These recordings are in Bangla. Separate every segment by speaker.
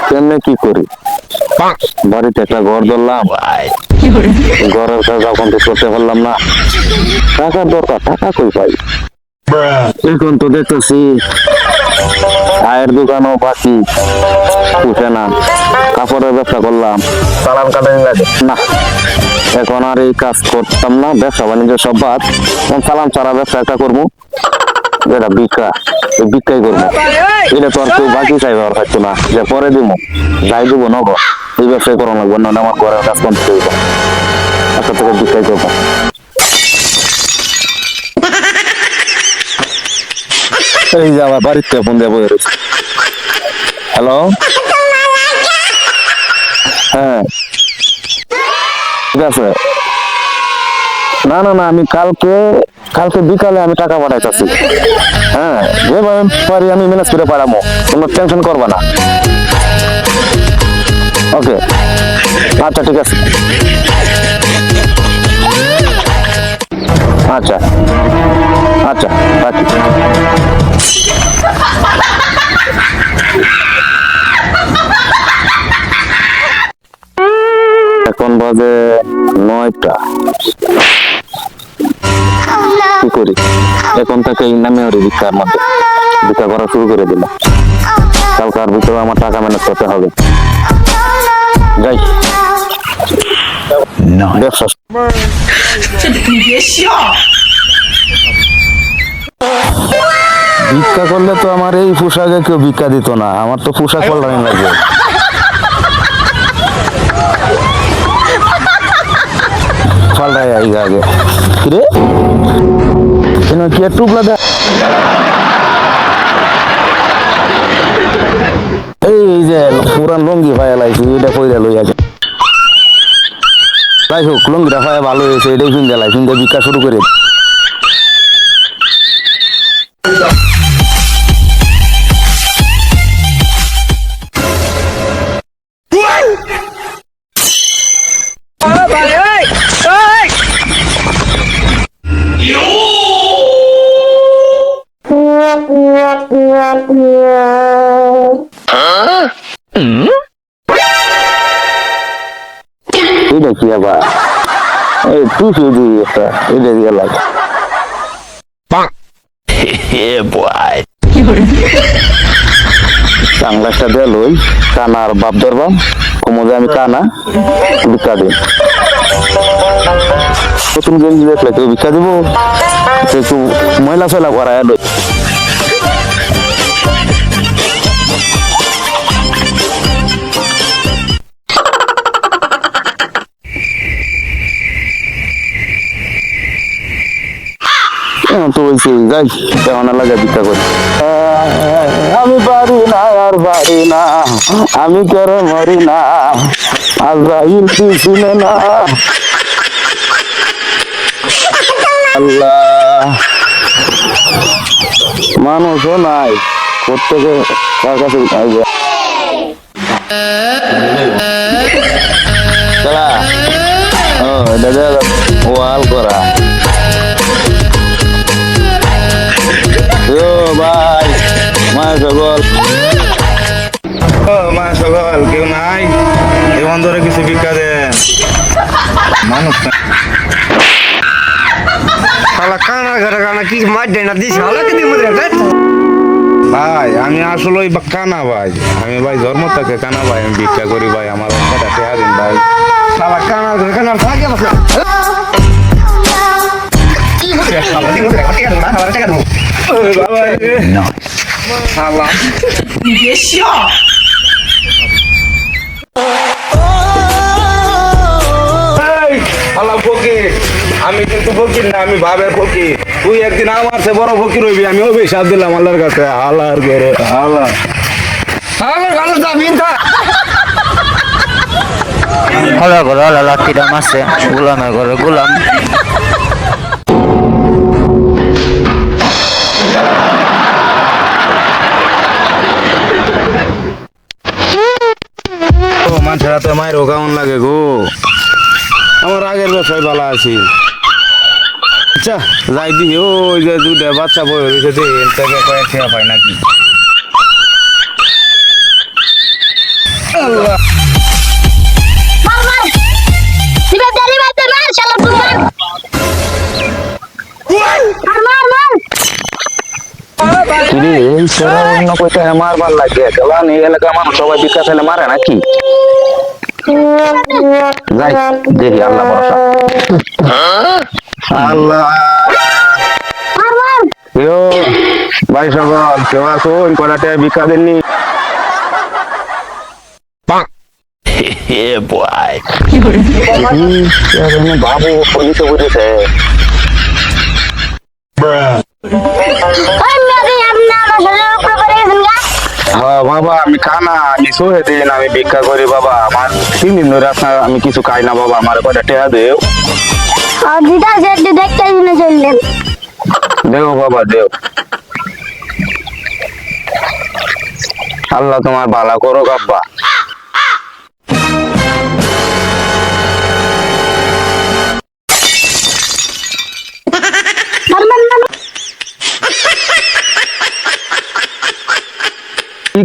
Speaker 1: কেমনে কি করি, বাড়িতে একটা ঘর ধরলাম, ঘরের কাজ এখন তো করতে পারলাম না, টাকার দরকার, টাকা কই পাই। এখন তো দেখতেছি চায়ের দোকানও বাকি, পুষে না, কাপড়ের ব্যবসা করলাম, চালান কাটানি লাগে না, এখন আর এই কাজ করতাম না, ব্যবসা বাণিজ্য সব বাদ, চালান ছাড়া ব্যবসা একটা করবো, যেটা বিক্রা, এই বিক্রাই করবো। এটা তো আর কেউ বাকি চাইবে আর থাকতো না, যে পরে দিব যাই দিব নব, এই ব্যবসায় করানো লাগবে না, আমার ঘরের কাজ করতে হইব, একটা থেকে বিক্রাই করবো। এই যে আবার বাড়িতে ফোন দিয়ে বয়ে রয়েছে। হ্যালো, হ্যাঁ ঠিক আছে। না না না, আমি কালকে বিকালে আমি টাকা পাঠাইতেছি। হ্যাঁ, যেভাবে পারি আমি ম্যানেজ করে পাঠাবো, কোনো টেনশন করবা না। ওকে, আচ্ছা ঠিক আছে, আচ্ছা আচ্ছা রাখি। এখন বাজে 9টা, কি করি, এখন থেকে নামে ওর ভিক্ষার মধ্যে ভিক্ষা করা শুরু করে দিল। কালকার ভিতরে আমার টাকা ম্যানেজ করতে হবে, যাই ব্যবসা। ভিক্ষা করলে তো আমার এই পোশাকে কেউ ভিক্ষা দিত না, আমার তো পোশাক পাল্টানি লাগবে। পাল্টাই আগে কিরে কি টুকলা দেয়, এই যে পুরান লুঙ্গি ভাইয়া লাইছি, এটা কইরা লই আগে। যাই হোক, লুঙ্গিটা ভাইয়া ভালো হয়েছে, এটাই কিনতে লাই, কিনতে বিক্রা শুরু করে। এটা কি আবার এই টুপি দিয়ে একটা এটা দিয়ে লাগে সানগ্লাসটা দিয়ে লই, কানা আর বাপ ধরবাম, কমোদে আমি কানা ভিক্ষা দিই। নতুন গেঞ্জি দেখলে কেউ ভিক্ষা দিব, একটু ময়লা ফেলা করায় লই। তো বলছি যাই, কেমন লাগে ভিক্ষা করি। আমি পারি না আর পারি না, আমি কেন মরি না, আজরাইল ছিল না। আল্লাহ, মানুষও নাই, প্রত্যেকে কার কাছে ওয়াল করা। ভাই মায়ের সকল, মায়ের সকল কেউ নাই, এমন ধরে কিছু ভিক্ষা দেন। মানুষ
Speaker 2: কানা ঘরে কানা কি মার দেয় না দিস
Speaker 1: ভাই, আমি আসলে কানা ভাই, আমি ভাই জন্ম থেকে কানা ভাই, আমি ভিক্ষা করি ভাই, আমার অঙ্কটা টেহা দিন ভাই।
Speaker 2: শালা কানা ঘরে কানা থাকে
Speaker 1: আমি কিন্তু ফকির না, আমি ভাবের ফকির। তুই একদিন আমার সে বড় ফকির হইবি, আমি অভিশাপ দিলাম আল্লাহর কাছে। আল্লাহর ঘরে আল্লাহ
Speaker 3: হলো করে লাঠিটা মারছে, গোলামের ঘরে গোলাম।
Speaker 1: মায়েরও কেমন লাগে গো, আমার আগের ব্যবসায় ভালো আছি। আচ্ছা যাই দি, ওই যে দুটা বাচ্চা বই হয়েছে এর থেকে কয়েক টাকা পাই নাকি। আল্লাহ কিরে এই সেরা অন্য কইতে মারবার লাগে, কেমন এই এলাকার মানুষ সবাই ভিক্ষা চাইলে মারে নাকি? যাই দেখি, আল্লাহ ভরসা। আল্লাহ ইয়ো ভাই সকল কেউ আছো? কড়াতে ভিক্ষা দেননি? বাবু পুলিশে বুঝেছে। হ্যাঁ বাবা আমি কানা, আমি সহে দিন, আমি ভিক্ষা করি বাবা। আমার 3 দিন ধরে আপনার আমি কিছু খাই না বাবা, আমার কয়টা টেহা দেও। দেও বাবা দেও। আল্লাহ তোমার ভালো করো আব্বা।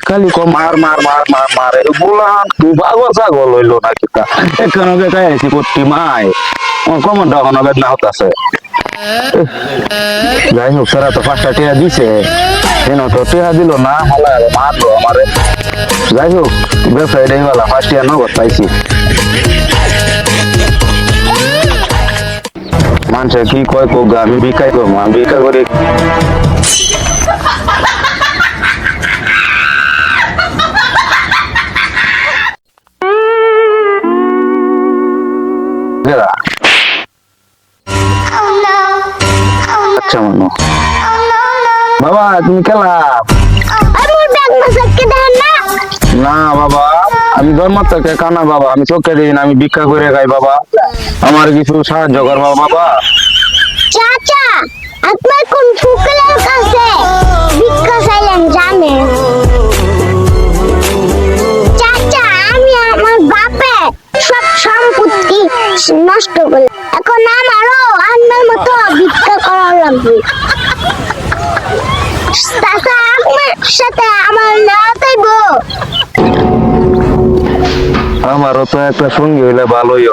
Speaker 1: খালি কো মার মার মার মার মার বললাম, তুই পাগল ছাগল হইলো নাকি? এখানে খাইছি করতি মাই কমন তখন বেদনা হতাছে। যাই হোক সারা তো 5টা টিয়া দিছে, কেন তো টিয়া দিল না, হালা মারলো আমারে। যাই হোক ব্যবসায়ী বেলা 5 টিয়া নগদ পাইছি। মানুষে কি কয় কোক, আমি ভিক্ষাই করবো, আমি ভিক্ষা করি। আচ্ছা মানো বাবা, তুমি খেলা না বাবা, আমি জন্ম থেকে কানা বাবা, আমি চোখে দিই না, আমি ভিক্ষা করে খাই বাবা, আমার কিছু সাহায্য করবা বাবা।
Speaker 3: চাচা আপনার কোন ফুকলের কাছে ভিক্ষা চাইলেন জানেন? চাচা আমি আমার বাপে সব সম্পত্তি নষ্ট করলাম, এখন আমারও আপনার মতো ভিক্ষা করা লাগবে। চাচা আপনার সাথে আমার নেওয়া চাইব?
Speaker 1: আমারও তো একটা সঙ্গী হইলে ভালোই।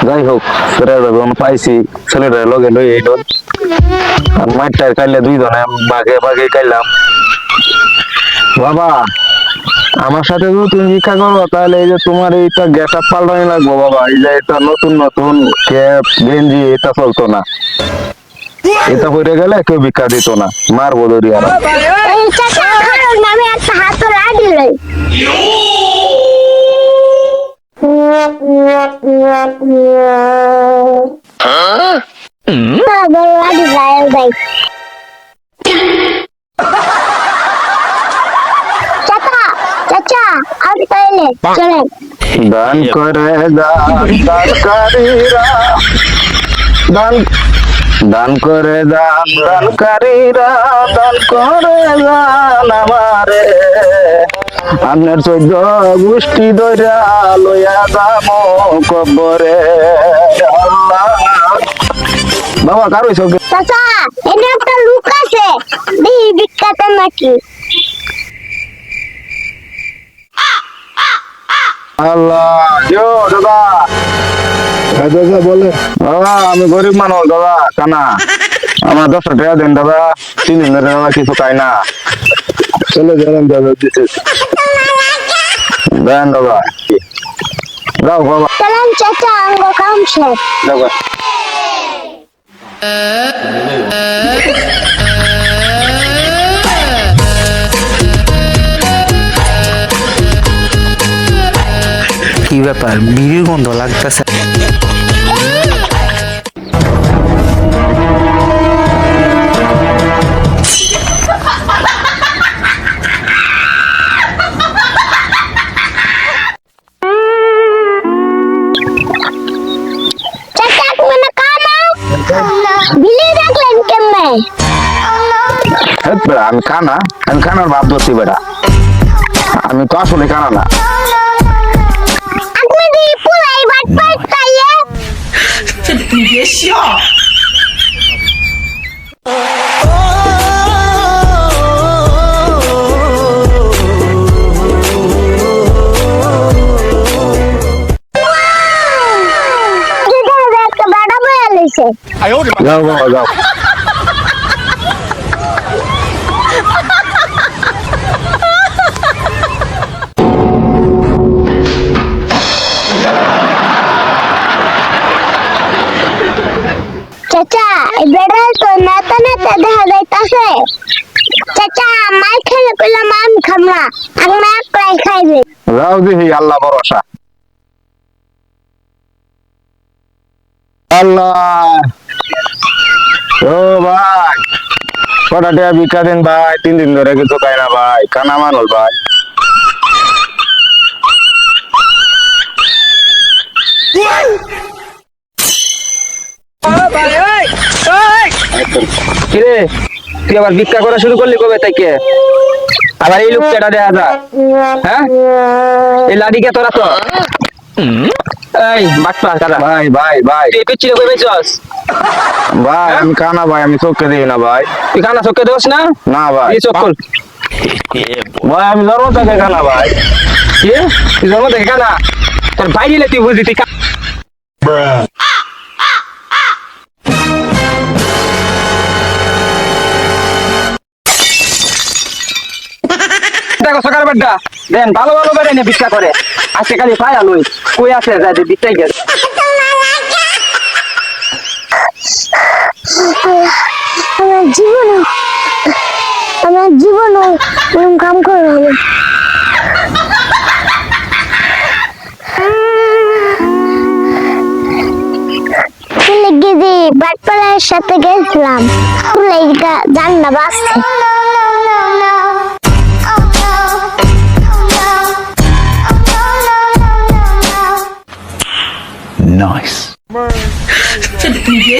Speaker 1: যাই হোক ছেলেটা যখন পাইছি, ছেলেটার লগে লই এই আর মাঠটার কাইলে 2 জনে বাঘে বাঘে কাইলাম। বাবা আমার সাথে যদি তুমি ভিক্ষা করো তাহলে এই যে তোমার এইটা গেট আপ পাল্টানি লাগবো বাবা। এই যে এটা নতুন নতুন ক্যাপ গেঞ্জি এটা চলতো না, এটা পরে গেলে কেউ ভিক্ষা দিত না, মারবো ধরি। আর
Speaker 3: এই চাচা খারাপ নামে একটা হাত লাগিল। চাচা চাচা আর তাইলে চলেন।
Speaker 1: দান করে দানকারীরা, দান করে দানকারীরা, দান করে দান আমারে, আপনার 14 গোষ্ঠী ধইরা লইয়া যাম কবরে। আল্লাহ বাবা কার হইছো?
Speaker 3: চাচা এনে একটা লোক আছে, দেখি ভিক্ষাতে নাকি।
Speaker 1: আল্লাহ ইয়ো দাদা। দাদা বলে বাবা আমি গরিব মানুষ দাদা, কানা, আমার 10 টাকা দেন দাদা, 3 দিন ধরে দাদা কিছু খাই না। চলে গেলাম দাদা, দিতে দেন দাদা। যাও বাবা
Speaker 3: চলেন চাচা আঙ্গ কাম শেষ।
Speaker 1: দাদা
Speaker 2: কি ব্যাপার, বিড়ির গন্ধ লাগতেছে।
Speaker 3: চাচা তুমি কামা বিলি রাখলেন কেমনে?
Speaker 1: আমি কানা, আমি কানার ভাব ধরছি বেটা, আমি তো আসলে কানা না।
Speaker 4: 你别笑。
Speaker 3: একটা বেড়া বয়ে লইছে
Speaker 1: যাও বাবা যাও।
Speaker 3: চাচা এই বেড়া তো নেতা নেতা দেখা যাইতাছে চাচা মাই খেলে কইলাম আমি খাম না আমি একলাই খাইবে
Speaker 1: যাও দেখি আল্লাহ ভরসা। আল্লাহ ও ভাই কটা টাকা ভিক্ষা দিন ভাই, 3 দিন ধরে কিছু খাই না ভাই, কানা মানুষ ভাই।
Speaker 2: কিরে তুই আবার ভিক্ষা করা শুরু করলি কবে থেকে? আবার এই লোকটা দেখা যায়, হ্যাঁ এই লাডিকে তোরা তো এই বাটপা কাদা
Speaker 1: ভাই ভাই ভাই
Speaker 2: তুই পিছিয়ে কই বেচছস?
Speaker 1: ভাই আমি কানা ভাই, আমি চোখে দিই না ভাই।
Speaker 2: তুই কানা চোখে দোস না?
Speaker 1: না ভাই
Speaker 2: এই চোখ খোল।
Speaker 1: ভাই আমি জন্ম থেকে কানা ভাই।
Speaker 2: কি তুই জন্ম থেকে কানা? তোর ভাই দিলে তুই বুঝি তুই দেখো সকাল বেডা দেন ভালো ভালো বেড়ে নিয়ে ভিক্ষা করে আজকে খালি পায় আলোই কই আছে যাই দিকটাই গেছে।
Speaker 3: আমার জীবন এরকম কাম করে হবে গেছি বাটপাড়ার সাথে গেছিলাম জান না বাঁচতে
Speaker 4: 这你别